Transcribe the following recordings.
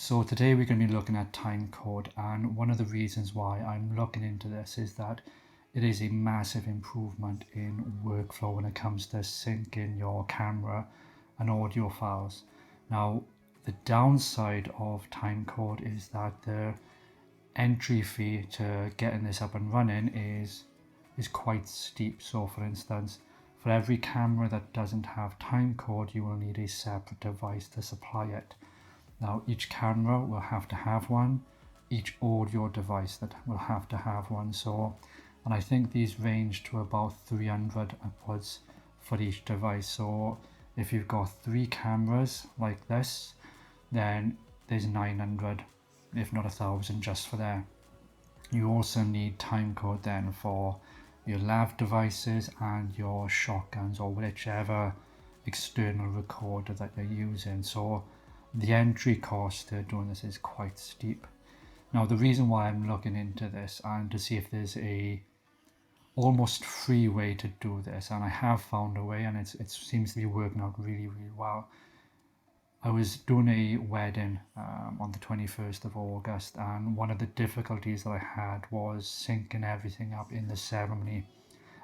So today we're going to be looking at timecode, and one of the reasons why I'm looking into this is that it is a massive improvement in workflow when it comes to syncing your camera and audio files. Now, the downside of timecode is that the entry fee to getting this up and running is quite steep. So for instance, for every camera that doesn't have timecode, you will need a separate device to supply it. Now each camera will have to have one, each audio device that will have to have one. So, and I think these range to about 300 upwards for each device. So if you've got 3 cameras like this, then there's 900, if not 1,000 just for there. You also need timecode then for your lav devices and your shotguns or whichever external recorder that you're using. So the entry cost to doing this is quite steep. Now the reason why I'm looking into this and to see if there's a almost free way to do this, and I have found a way, and it seems to be working out really well. I was doing a wedding on the 21st of August, and one of the difficulties that I had was syncing everything up in the ceremony.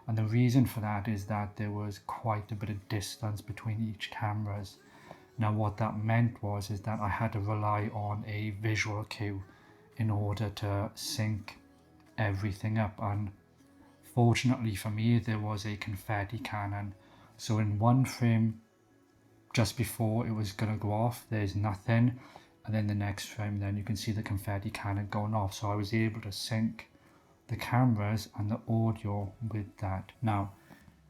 And the reason for that is that there was quite a bit of distance between each cameras. Now what that meant is that I had to rely on a visual cue in order to sync everything up, and fortunately for me there was a confetti cannon. So in one frame just before it was going to go off, there's nothing, and then the next frame then you can see the confetti cannon going off. So I was able to sync the cameras and the audio with that. Now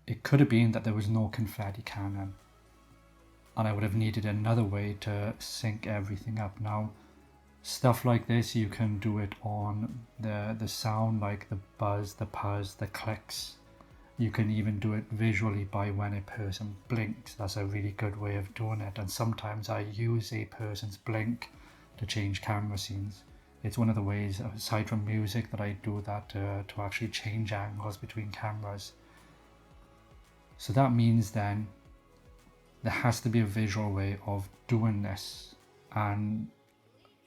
it could have been that there was no confetti cannon and I would have needed another way to sync everything up. Now stuff like this you can do it on the sound, like the buzz, the puzz, the clicks. You can even do it visually by when a person blinks. That's a really good way of doing it, and sometimes I use a person's blink to change camera scenes. It's one of the ways, aside from music, that I do that to actually change angles between cameras. So that means then there has to be a visual way of doing this, and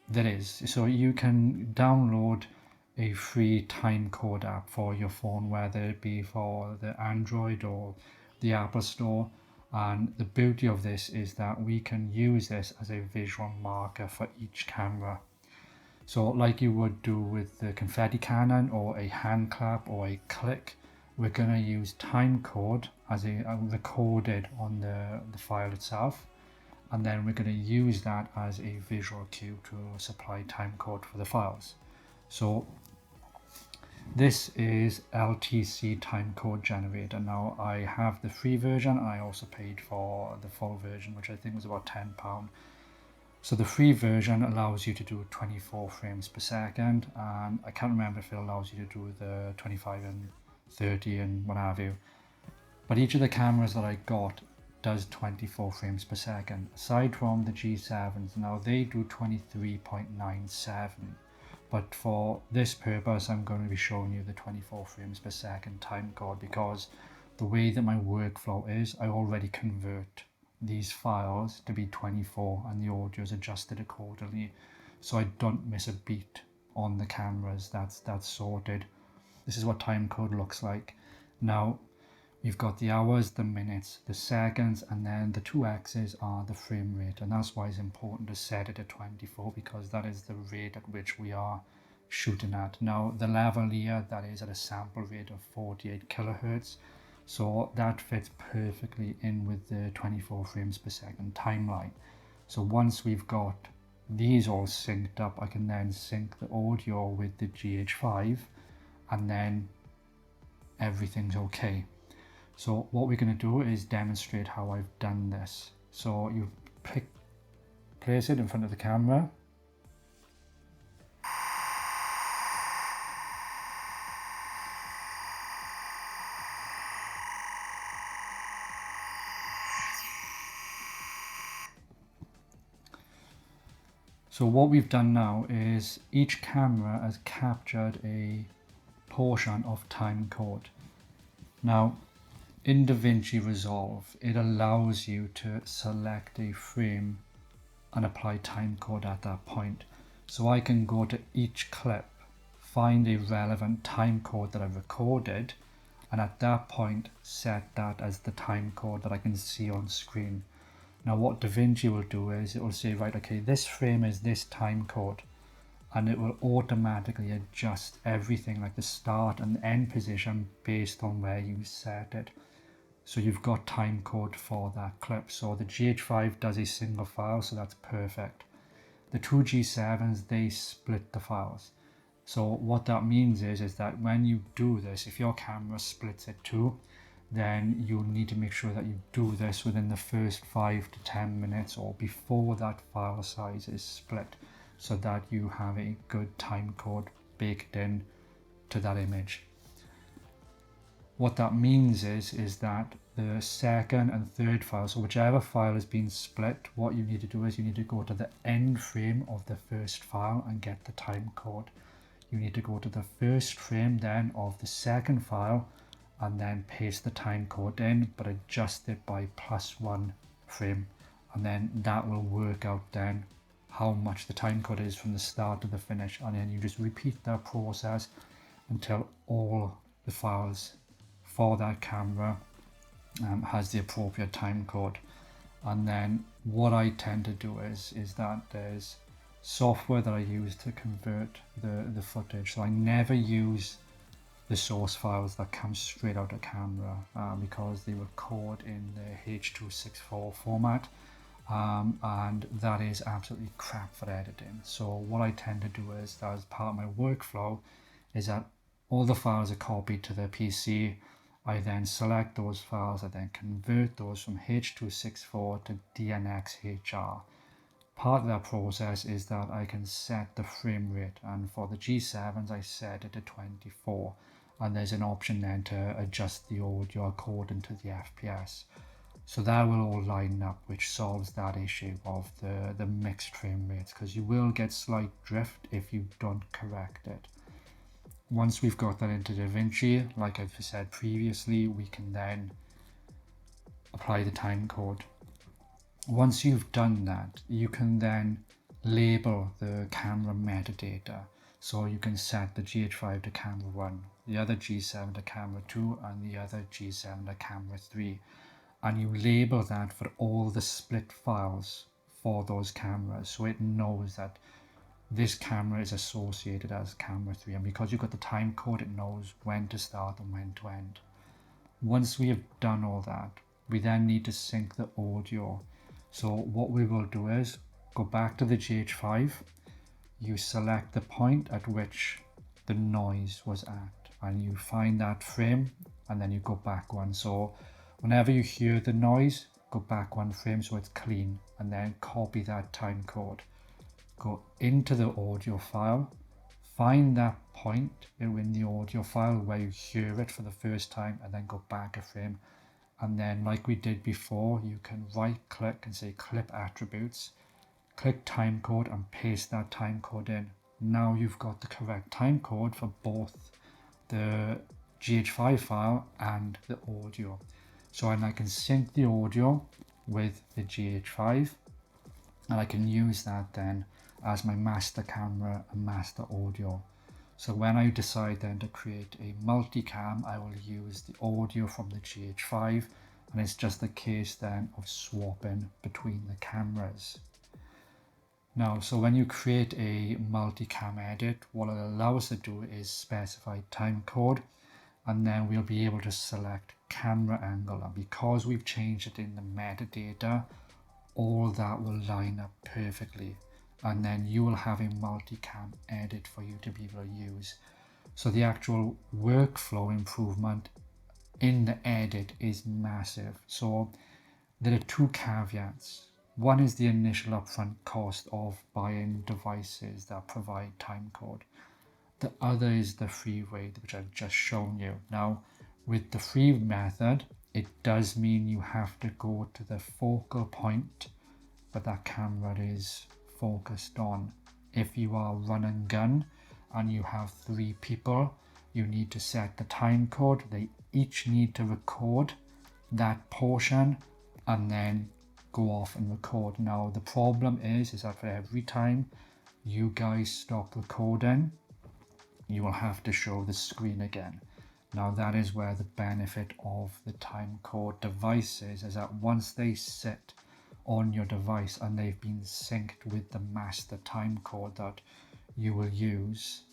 there is. So you can download a free timecode app for your phone, whether it be for the Android or the Apple Store. And the beauty of this is that we can use this as a visual marker for each camera. So like you would do with the confetti cannon or a hand clap or a click, we're going to use timecode as a recorded on the file itself, and then we're going to use that as a visual cue to supply timecode for the files. So this is LTC Timecode Generator. Now I have the free version, and I also paid for the full version, which I think was about £10. So the free version allows you to do 24 frames per second, and I can't remember if it allows you to do the 25 and 30 and what have you. But each of the cameras that I got does 24 frames per second. Aside from the G7s, now they do 23.97. But for this purpose, I'm going to be showing you the 24 frames per second timecode, because the way that my workflow is, I already convert these files to be 24 and the audio is adjusted accordingly, so I don't miss a beat on the cameras. That's sorted. This is what timecode looks like. Now you've got the hours, the minutes, the seconds, and then the 2 X's are the frame rate, and that's why it's important to set it at 24, because that is the rate at which we are shooting at. Now the lavalier, that is at a sample rate of 48 kilohertz, so that fits perfectly in with the 24 frames per second timeline. So once we've got these all synced up, I can then sync the audio with the GH5, and then everything's okay. So what we're going to do is demonstrate how I've done this. So you place it in front of the camera. So what we've done now is each camera has captured a portion of timecode. Now in DaVinci Resolve, it allows you to select a frame and apply timecode at that point. So I can go to each clip, find a relevant timecode that I've recorded, and at that point set that as the timecode that I can see on screen. Now what DaVinci will do is it will say, right, okay, this frame is this timecode, and it will automatically adjust everything like the start and end position based on where you set it. So you've got timecode for that clip. So the GH5 does a single file, so that's perfect. The two G7s, they split the files. So what that means is that when you do this, if your camera splits it too, then you need to make sure that you do this within the first 5 to 10 minutes or before that file size is split, so that you have a good timecode baked in to that image. What that means is that the second and third file, so whichever file has been split, what you need to do is you need to go to the end frame of the first file and get the timecode. You need to go to the first frame then of the second file and then paste the timecode in, but adjust it by +1 frame, and then that will work out then how much the timecode is from the start to the finish, and then you just repeat that process until all the files for that camera has the appropriate timecode. And then what I tend to do is that there's software that I use to convert the footage. So I never use the source files that come straight out of camera because they record in the H.264 format, and that is absolutely crap for editing. So what I tend to do is that as part of my workflow is that all the files are copied to the PC. I then select those files, I then convert those from H.264 to DNxHR. Part of that process is that I can set the frame rate, and for the G7s I set it to 24, and there's an option then to adjust the audio according to the FPS. So that will all line up, which solves that issue of the mixed frame rates, because you will get slight drift if you don't correct it. Once we've got that into DaVinci, like I've said previously, we can then apply the timecode. Once you've done that, you can then label the camera metadata. So you can set the GH5 to camera 1, the other G7 to camera 2, and the other G7 to camera 3. And you label that for all the split files for those cameras, so it knows that this camera is associated as camera 3, and because you've got the time code, it knows when to start and when to end. Once we have done all that, we then need to sync the audio. So what we will do is go back to the GH5, you select the point at which the noise was at, and you find that frame, and then you go back one. So whenever you hear the noise, go back one frame so it's clean, and then copy that time code. Go into the audio file, find that point in the audio file where you hear it for the first time, and then go back a frame. And then like we did before, you can right click and say clip attributes, click timecode and paste that timecode in. Now you've got the correct timecode for both the GH5 file and the audio. So I can sync the audio with the GH5, and I can use that then as my master camera and master audio. So when I decide then to create a multicam, I will use the audio from the GH5, and it's just a case then of swapping between the cameras. Now, so when you create a multicam edit, what it'll allow us to do is specify timecode, and then we'll be able to select camera angle. And because we've changed it in the metadata, all that will line up perfectly, and then you will have a multicam edit for you to be able to use. So the actual workflow improvement in the edit is massive. So there are two caveats. One is the initial upfront cost of buying devices that provide timecode. The other is the free way, which I've just shown you. Now, with the free method, it does mean you have to go to the focal point that that camera is focused on. If you are run and gun and you have 3 people, you need to set the time code. They each need to record that portion and then go off and record. Now the problem is that for every time you guys stop recording, you will have to show the screen again. Now that is where the benefit of the timecode devices is that once they sit on your device and they've been synced with the master timecode that you will use,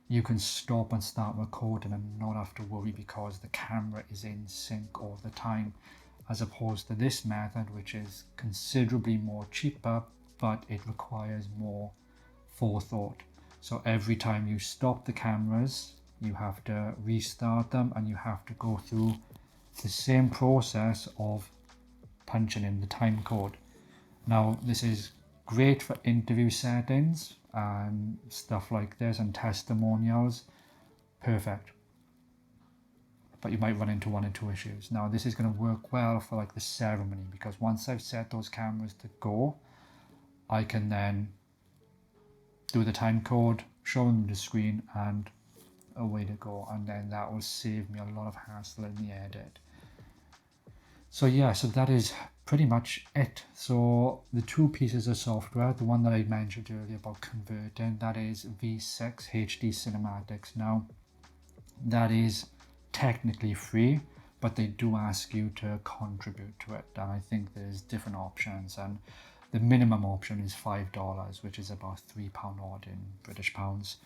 you can stop and start recording and not have to worry because the camera is in sync all the time, as opposed to this method, which is considerably more cheaper, but it requires more forethought. So every time you stop the cameras, you have to restart them and you have to go through the same process of punching in the time code. Now this is great for interview settings and stuff like this and testimonials. Perfect. But you might run into one or two issues. Now this is going to work well for like the ceremony, because once I've set those cameras to go, I can then do the time code, show them the screen, and away to go. And then that will save me a lot of hassle in the edit. So yeah, so that is pretty much it. So the two pieces of software, the one that I mentioned earlier about converting, that is V6 HD Cinematics. Now that is technically free, but they do ask you to contribute to it, and I think there's different options, and the minimum option is $5, which is about £3 odd in British pounds.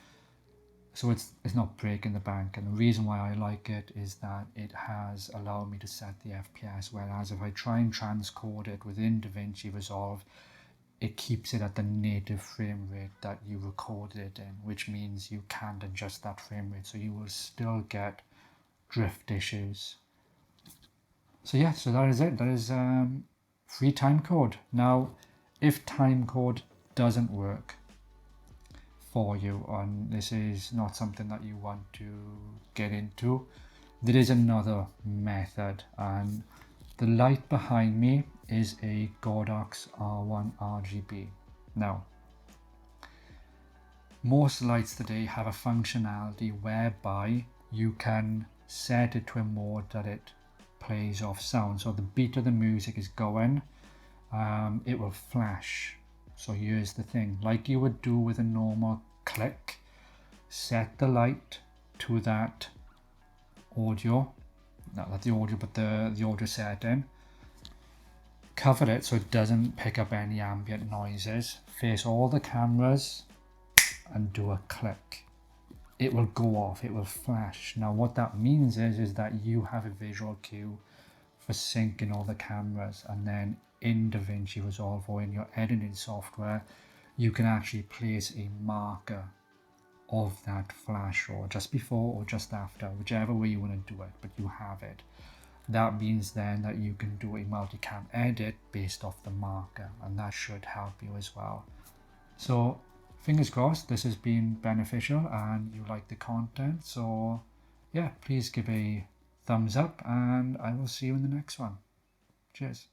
So it's not breaking the bank, and the reason why I like it is that it has allowed me to set the FPS, whereas if I try and transcode it within DaVinci Resolve, it keeps it at the native frame rate that you recorded it in, which means you can't adjust that frame rate, so you will still get drift issues. So yeah, so that is it. That is free timecode. Now if timecode doesn't work for you and this is not something that you want to get into, there is another method, and the light behind me is a Godox R1 RGB. Now most lights today have a functionality whereby you can set it to a mode that it plays off sound. So the beat of the music is going, it will flash. So here's the thing, like you would do with a normal click, set the light to that audio, not the audio but the audio setting, cover it so it doesn't pick up any ambient noises, face all the cameras and do a click. It will go off, it will flash. Now what that means is that you have a visual cue for syncing all the cameras, and then in DaVinci Resolve or in your editing software you can actually place a marker of that flash, or just before or just after, whichever way you want to do it, but you have it. That means then that you can do a multicam edit based off the marker, and that should help you as well. So fingers crossed this has been beneficial and you like the content. So yeah, please give a thumbs up and I will see you in the next one. Cheers.